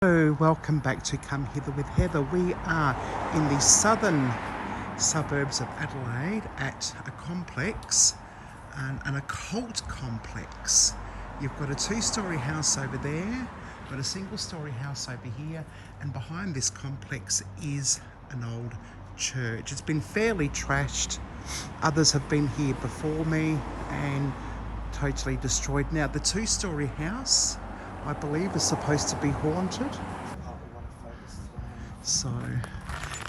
Hello, welcome back to Come Hither with Heather. We are in the southern suburbs of Adelaide at a complex, an occult complex. You've got a two-storey house over there, got a single-storey house over here, and behind this complex is an old church. It's been fairly trashed. Others have been here before me and totally destroyed. Now, the two-storey house, I believe, is supposed to be haunted. So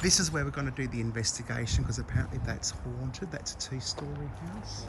this is where we're going to do the investigation, because apparently that's haunted. That's a two-storey house.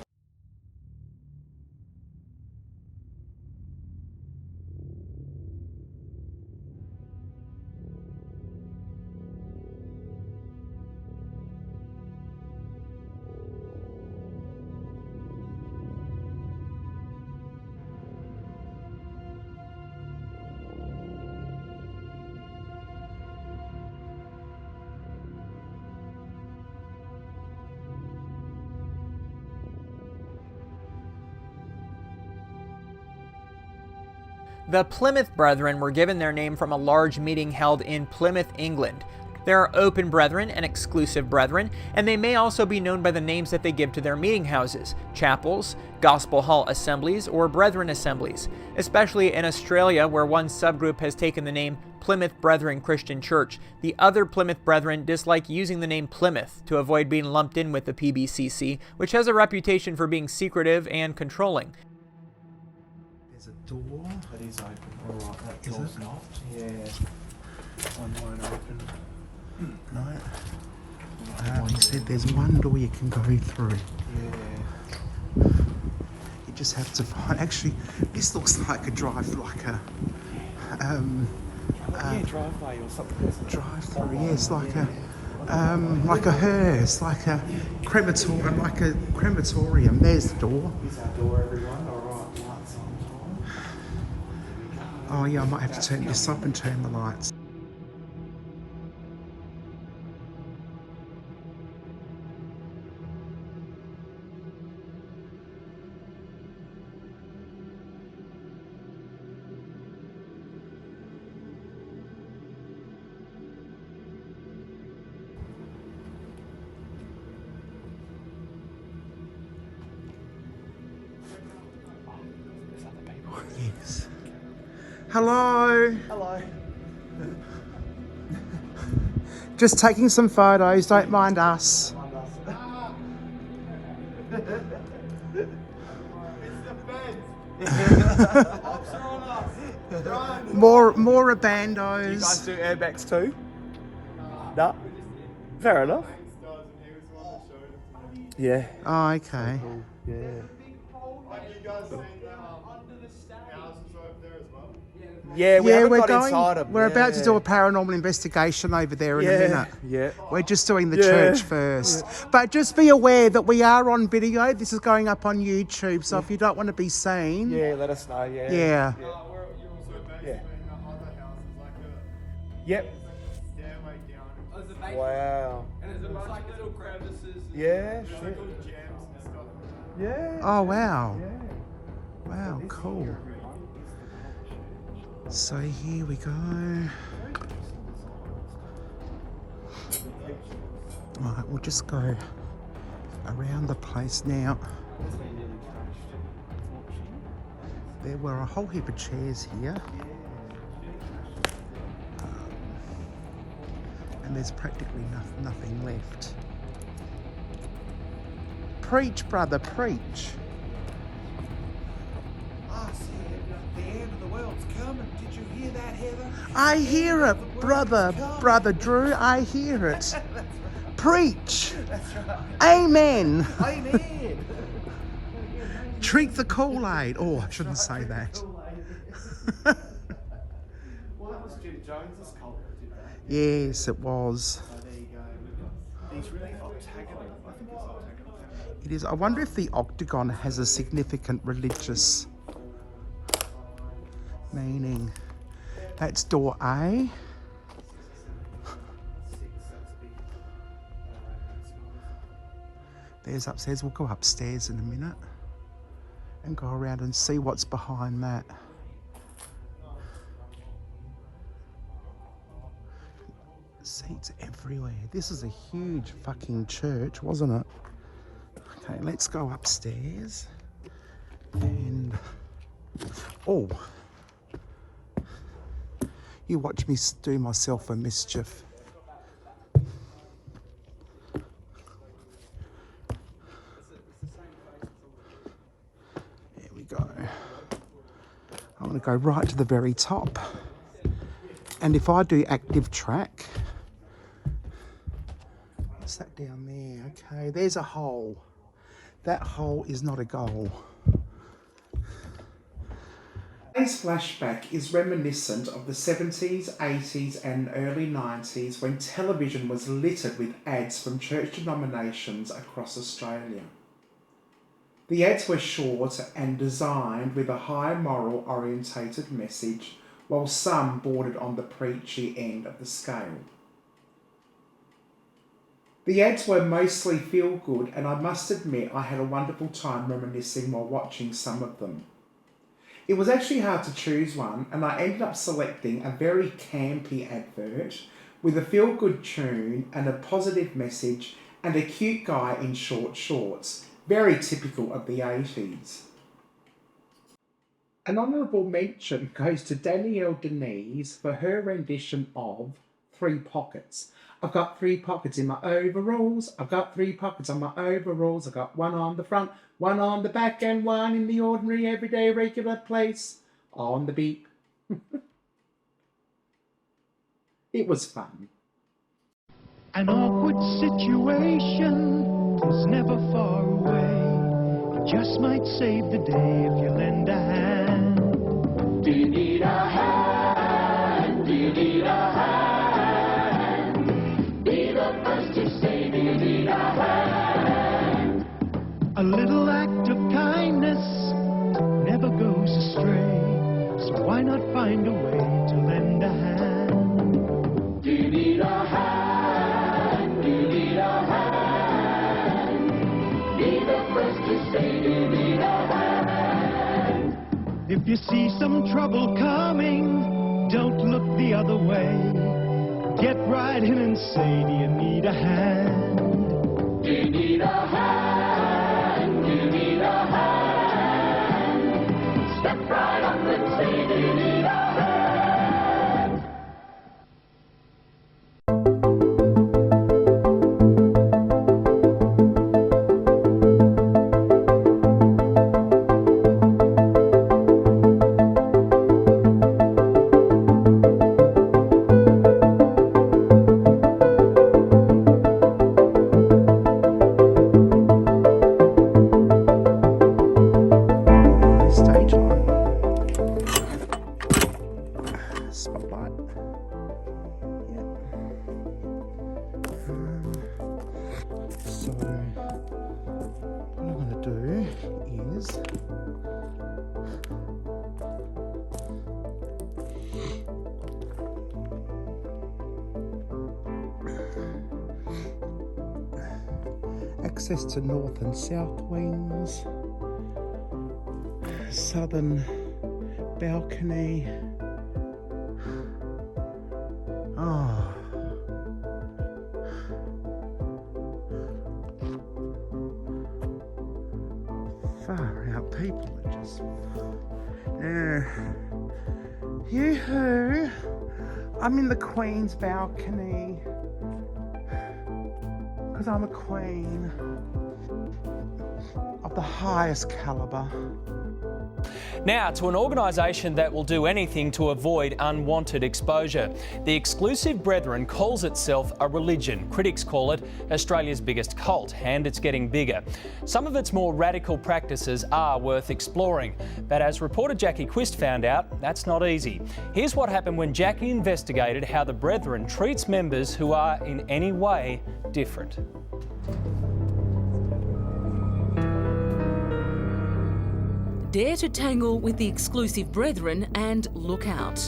The Plymouth Brethren were given their name from a large meeting held in Plymouth, England. There are open brethren and exclusive brethren, and they may also be known by the names that they give to their meeting houses, chapels, gospel hall assemblies, or brethren assemblies, especially in Australia, where one subgroup has taken the name Plymouth Brethren Christian Church. The other Plymouth Brethren dislike using the name Plymouth to avoid being lumped in with the PBCC, which has a reputation for being secretive and controlling. There's a door. That is open. All right, that door's not. Yeah. One won't open. No. He said there's one door you can go through. Yeah. You just have to find. Actually, this looks like a drive, like a driveway or something. drive-through. Yes, like a hearse, like a crematorium. There's the door. Here's our door, everyone. All right, lights on. Oh yeah, I might have to turn this up and turn the lights. Yes. Hello. Hello. Just taking some photos. Don't mind us. More abandos. You guys do airbags too? No. Fair enough. Yeah. Oh, okay. Cool. Yeah. Yeah, we haven't got inside them. We're about to do a paranormal investigation over there in a minute. Yeah. We're just doing the church first. Yeah. But just be aware that we are on video. This is going up on YouTube, so if you don't want to be seen... Yeah, let us know, yeah. Yeah. Yeah. Yep. Wow. And there's a bunch of little crevices. Yeah, shit. Yeah. Oh, wow. Yeah. Wow, cool. So here we go. Right, we'll just go around the place now. There were a whole heap of chairs here. And there's practically nothing left. Preach, brother, preach. The end of the world's coming. Did you hear that, Heather? I hear it, brother Drew, I hear it. Preach. That's right. Amen. Amen. Drink the Kool-Aid. Oh, I shouldn't say that. Well, that was Jim Jones's cult, did that? Yes, it was. So there you go. These really octagonal. I think it's octagonal. It is. I wonder if the octagon has a significant religious meaning. That's door A. There's upstairs. We'll go upstairs in a minute and go around and see what's behind that. Seats everywhere. This is a huge fucking church, wasn't it? Okay, let's go upstairs. And oh, you watch me do myself a mischief. There we go. I want to go right to the very top. And if I do active track, what's that down there? Okay, there's a hole. That hole is not a goal. Today's flashback is reminiscent of the 70s, 80s and early 90s when television was littered with ads from church denominations across Australia. The ads were short and designed with a high moral orientated message, while some bordered on the preachy end of the scale. The ads were mostly feel-good, and I must admit I had a wonderful time reminiscing while watching some of them. It was actually hard to choose one, and I ended up selecting a very campy advert with a feel-good tune and a positive message and a cute guy in short shorts, very typical of the 80s. An honourable mention goes to Danielle Denise for her rendition of 3 Pockets. I've got 3 pockets in my overalls. I've got 3 pockets on my overalls. I've got 1 on the front, 1 on the back, and 1 in the ordinary, everyday, regular place on the beep. It was fun. An awkward situation is never far away. It just might save the day if you lend a hand. Do you need a hand? Do you need a hand? Be the first to say, do you need a hand? A little act of kindness never goes astray. So why not find a way to lend a hand? Do you need a hand? Do you need a hand? Be the first to say, do you need a hand? If you see some trouble coming, don't look the other way. Get right in and say, do you need a hand? Do you need a hand? Do you need a hand? Step right up and say, do you need a hand? Stage line. Spotlight. Yep. So what I'm going to do is access to north and south wings, southern balcony. Oh. Far out people are just yoo-hoo. I'm in the Queen's balcony because I'm a queen of the highest calibre. Now to an organisation that will do anything to avoid unwanted exposure. The Exclusive Brethren calls itself a religion. Critics call it Australia's biggest cult, and it's getting bigger. Some of its more radical practices are worth exploring, but as reporter Jackie Quist found out, that's not easy. Here's what happened when Jackie investigated how the Brethren treats members who are in any way different. Dare to tangle with the Exclusive Brethren and look out.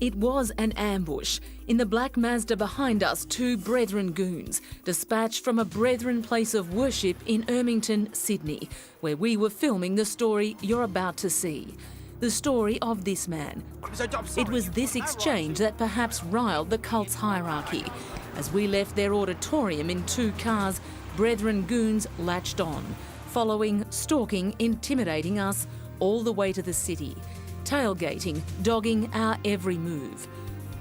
It was an ambush. In the black Mazda behind us, 2 Brethren goons, dispatched from a Brethren place of worship in Ermington, Sydney, where we were filming the story you're about to see. the story of this man. It was this exchange that perhaps riled the cult's hierarchy. As we left their auditorium in 2 cars, Brethren goons latched on, following, stalking, intimidating us all the way to the city, tailgating, dogging our every move.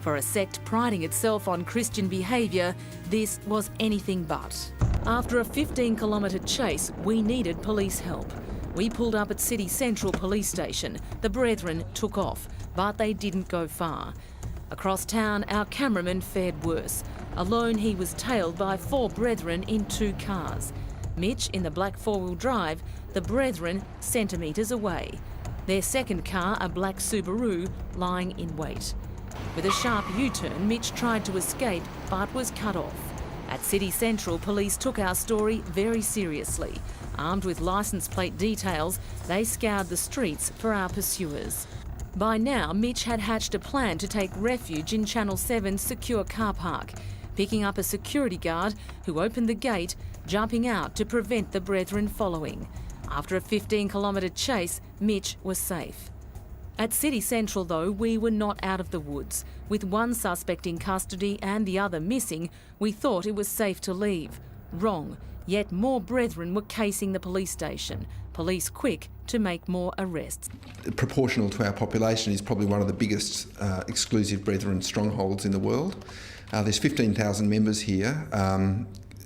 For a sect priding itself on Christian behaviour, this was anything but. After a 15-kilometre chase, we needed police help. We pulled up at City Central Police Station. The Brethren took off, but they didn't go far. Across town, our cameraman fared worse. Alone, he was tailed by 4 Brethren in 2 cars. Mitch in the black 4-wheel drive, the Brethren centimetres away. Their second car, a black Subaru, lying in wait. With a sharp U-turn, Mitch tried to escape but was cut off. At City Central, police took our story very seriously. Armed with licence plate details, they scoured the streets for our pursuers. By now, Mitch had hatched a plan to take refuge in Channel 7's secure car park, picking up a security guard who opened the gate, jumping out to prevent the Brethren following. After a 15-kilometre chase, Mitch was safe. At City Central, though, we were not out of the woods. With 1 suspect in custody and the other missing, we thought it was safe to leave. Wrong. Yet more Brethren were casing the police station. Police quick to make more arrests. Proportional to our population is probably one of the biggest exclusive Brethren strongholds in the world. There's 15,000 members here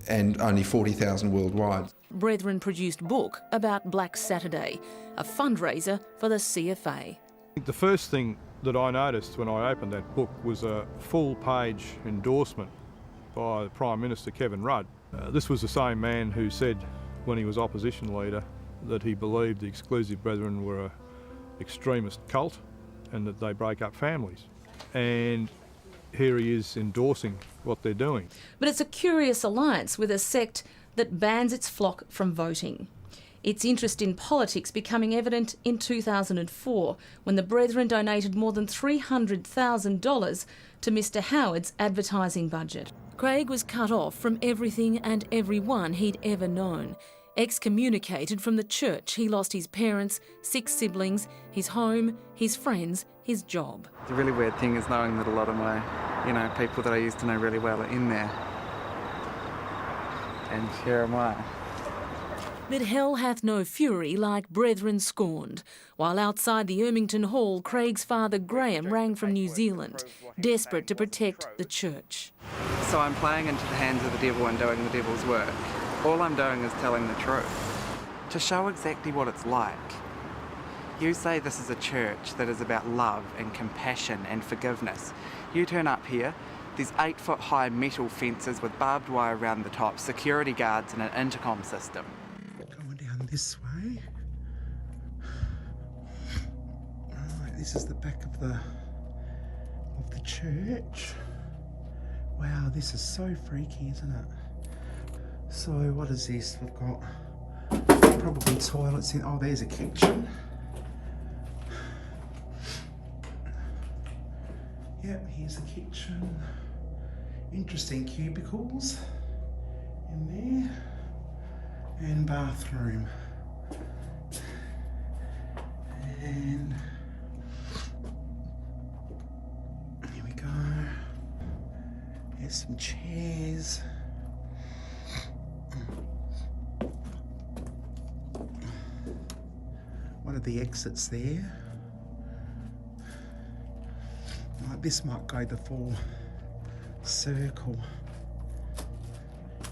and only 40,000 worldwide. Brethren produced book about Black Saturday, a fundraiser for the CFA. The first thing that I noticed when I opened that book was a full-page endorsement by Prime Minister Kevin Rudd. This was the same man who said, when he was opposition leader, that he believed the Exclusive Brethren were an extremist cult and that they break up families. And here he is endorsing what they're doing. But it's a curious alliance with a sect that bans its flock from voting. Its interest in politics becoming evident in 2004, when the Brethren donated more than $300,000 to Mr Howard's advertising budget. Craig was cut off from everything and everyone he'd ever known. Excommunicated from the church, he lost his parents, 6 siblings, his home, his friends, his job. The really weird thing is knowing that a lot of my, people that I used to know really well are in there. And here am I. But hell hath no fury like Brethren scorned. While outside the Ermington Hall, Craig's father Graham rang from New Zealand, desperate to protect the church. So I'm playing into the hands of the devil and doing the devil's work. All I'm doing is telling the truth, to show exactly what it's like. You say this is a church that is about love and compassion and forgiveness. You turn up here, there's 8-foot-high metal fences with barbed wire around the top, security guards and an intercom system. Going down this way. Right, this is the back of the church. Wow, this is so freaky, isn't it? So what is this? We've got probably toilets in. Oh, there's a kitchen. Yep, here's the kitchen. Interesting cubicles in there. And bathroom. And here we go. There's some chairs. One of the exits there. Right, this might go the full circle.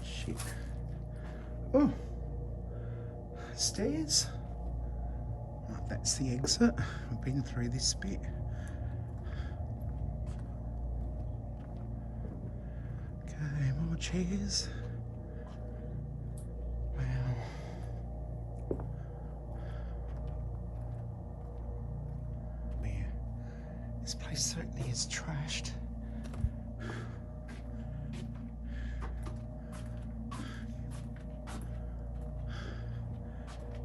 Shit. Oh, stairs. Right, that's the exit. I've been through this bit. Okay, more chairs. Wow. This place certainly is trashed.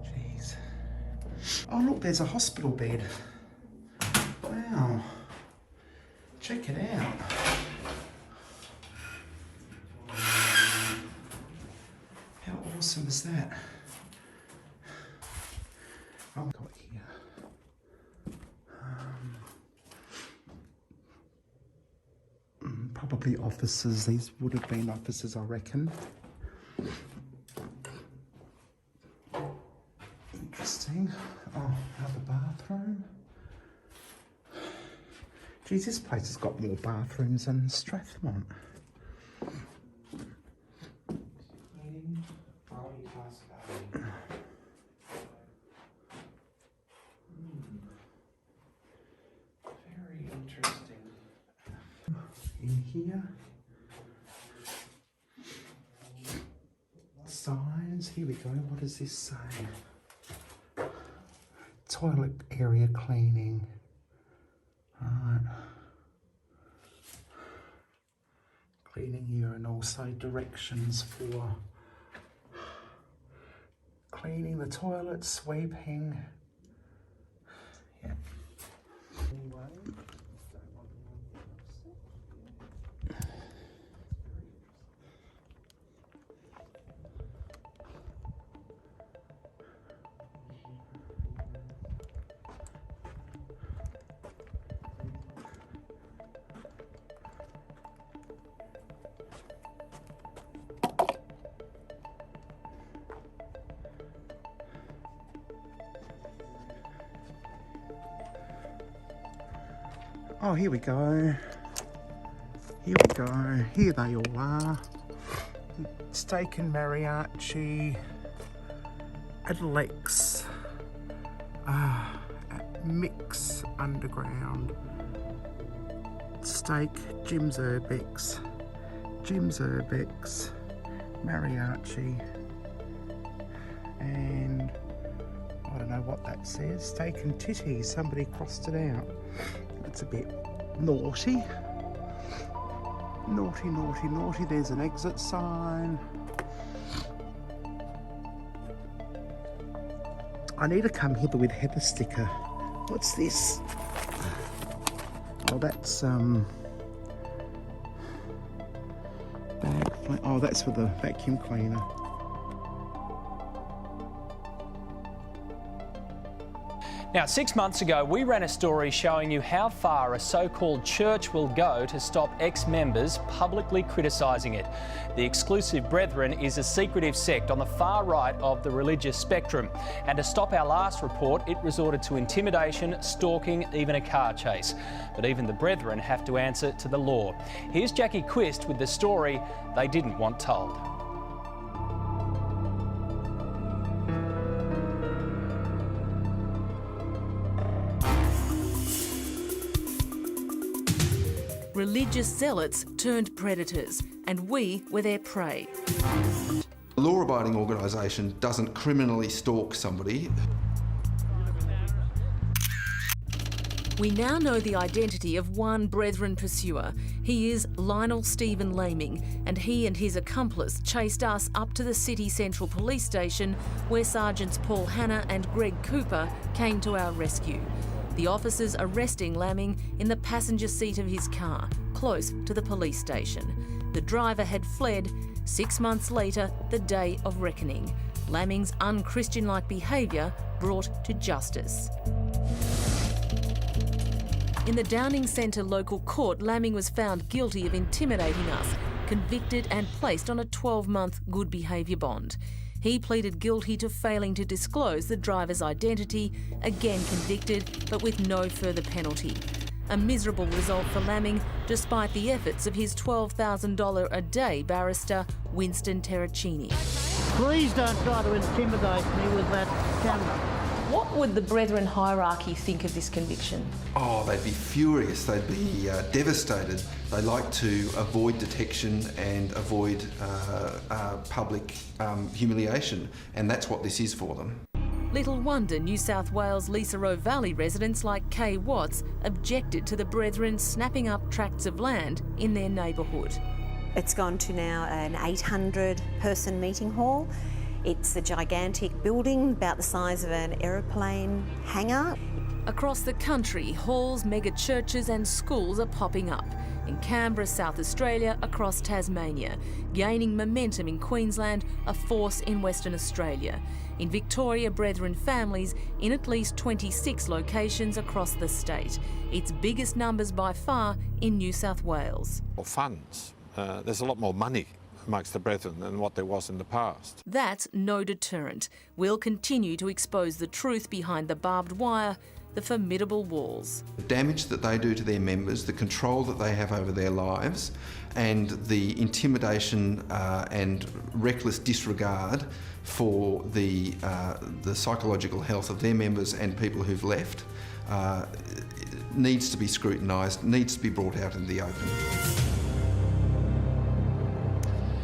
Jeez. Oh look, there's a hospital bed. Wow. Check it out. How awesome is that? I've got here. probably officers. These would have been officers, I reckon. Interesting. Oh, another bathroom. Geez, this place has got more bathrooms than Strathmont. Very interesting. In here. Signs. Here we go. What does this say? Toilet area cleaning. Right. Cleaning urinal, so directions for cleaning the toilet, sweeping. Yeah. Oh, here we go. Here we go. Here they all are. Stalking Mariachi, Alex, Mix Underground, Steak, Jim's Urbex, Mariachi, and I don't know what that says. Steak and Titty. Somebody crossed it out. That's a bit naughty. Naughty, naughty, naughty. There's an exit sign. I need to come hither with Heather sticker. What's this? Oh, that's oh, that's for the vacuum cleaner. Now, 6 months ago, we ran a story showing you how far a so-called church will go to stop ex-members publicly criticising it. The Exclusive Brethren is a secretive sect on the far right of the religious spectrum. And to stop our last report, it resorted to intimidation, stalking, even a car chase. But even the Brethren have to answer to the law. Here's Jackie Quist with the story they didn't want told. Religious zealots turned predators, and we were their prey. A law-abiding organisation doesn't criminally stalk somebody. We now know the identity of one Brethren pursuer. He is Lionel Stephen Laming, and he and his accomplice chased us up to the City Central Police Station, where Sergeants Paul Hanna and Greg Cooper came to our rescue. The officers arresting Laming in the passenger seat of his car, close to the police station. The driver had fled. 6 months later, the day of reckoning. Laming's unchristian-like behaviour brought to justice. In the Downing Centre local court, Laming was found guilty of intimidating us, convicted and placed on a 12-month good behaviour bond. He pleaded guilty to failing to disclose the driver's identity, again convicted, but with no further penalty. A miserable result for Laming, despite the efforts of his $12,000 a day barrister, Winston Terracini. Please don't try to intimidate me with that camera. What would the Brethren hierarchy think of this conviction? Oh, they'd be furious. They'd be devastated. They like to avoid detection and avoid public humiliation, and that's what this is for them. Little wonder New South Wales Lisa Roe Valley residents like Kay Watts objected to the Brethren snapping up tracts of land in their neighbourhood. It's gone to now an 800-person meeting hall. It's a gigantic building about the size of an aeroplane hangar. Across the country, halls, mega churches and schools are popping up. In Canberra, South Australia, across Tasmania. Gaining momentum in Queensland, a force in Western Australia. In Victoria, Brethren families in at least 26 locations across the state. Its biggest numbers by far in New South Wales. Funds. There's a lot more money amongst the Brethren than what there was in the past. That's no deterrent. We'll continue to expose the truth behind the barbed wire, the formidable walls. The damage that they do to their members, the control that they have over their lives, and the intimidation and reckless disregard for the psychological health of their members and people who've left needs to be scrutinised, needs to be brought out in the open.